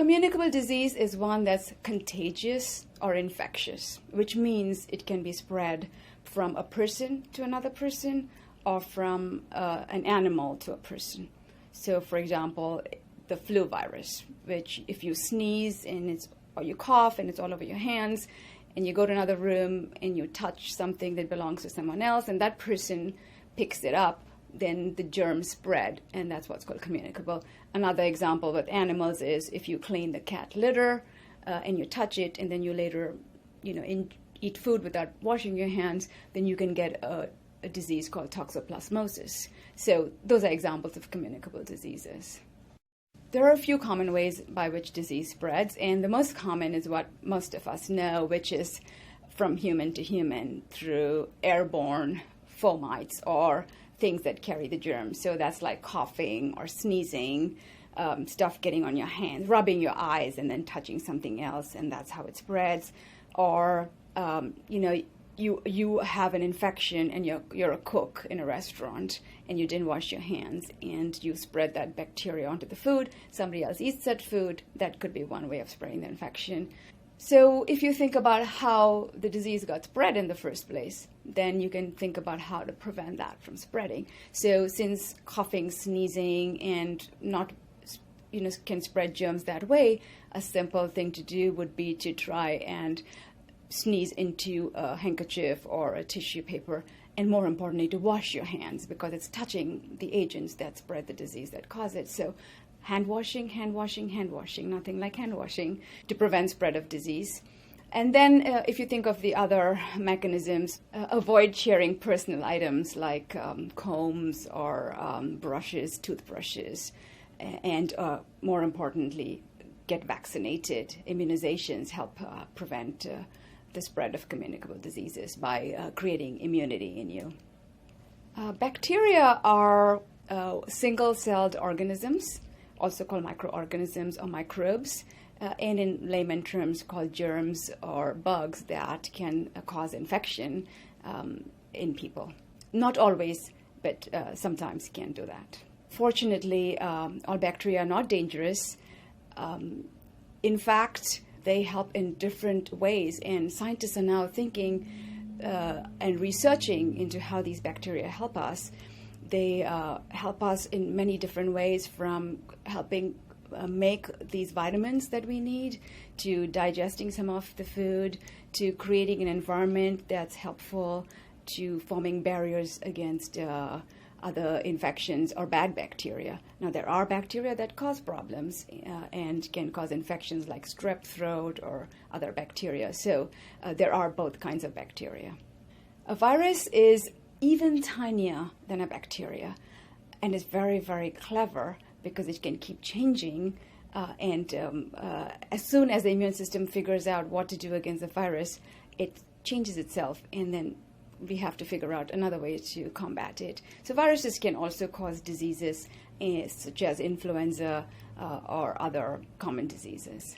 Communicable disease is one that's contagious or infectious, which means it can be spread from a person to another person or from an animal to a person. So, for example, the flu virus, which if you sneeze or you cough and it's all over your hands, and you go to another room and you touch something that belongs to someone else, and that person picks it up, then the germs spread, and that's what's called communicable. Another example with animals is if you clean the cat litter and you touch it, and then you later, eat food without washing your hands, then you can get a disease called toxoplasmosis. So those are examples of communicable diseases. There are a few common ways by which disease spreads, and the most common is what most of us know, which is from human to human through airborne fomites or things that carry the germs. So that's like coughing or sneezing, stuff getting on your hands, rubbing your eyes and then touching something else, and that's how it spreads. Or, you have an infection and you're a cook in a restaurant and you didn't wash your hands and you spread that bacteria onto the food. Somebody else eats that food. That could be one way of spreading the infection. So if you think about how the disease got spread in the first place, then you can think about how to prevent that from spreading. So since coughing, sneezing, and not can spread germs that way, a simple thing to do would be to try and sneeze into a handkerchief or a tissue paper, and more importantly, to wash your hands, because it's touching the agents that spread the disease that cause it. So hand washing, nothing like hand washing to prevent spread of disease. And then if you think of the other mechanisms, avoid sharing personal items like combs or brushes, toothbrushes, and more importantly, get vaccinated. Immunizations help prevent the spread of communicable diseases by creating immunity in you. Bacteria are single-celled organisms, also called microorganisms or microbes, and in layman terms called germs or bugs that can cause infection in people. Not always, but sometimes can do that. Fortunately, all bacteria are not dangerous. In fact, they help in different ways, and scientists are now thinking and researching into how these bacteria help us. They help us in many different ways, from helping make these vitamins that we need, to digesting some of the food, to creating an environment that's helpful, to forming barriers against other infections or bad bacteria. Now, there are bacteria that cause problems and can cause infections like strep throat or other bacteria. So there are both kinds of bacteria. A virus is even tinier than a bacteria and is very, very clever because it can keep changing. And as soon as the immune system figures out what to do against the virus, it changes itself, and then we have to figure out another way to combat it. So viruses can also cause diseases such as influenza or other common diseases.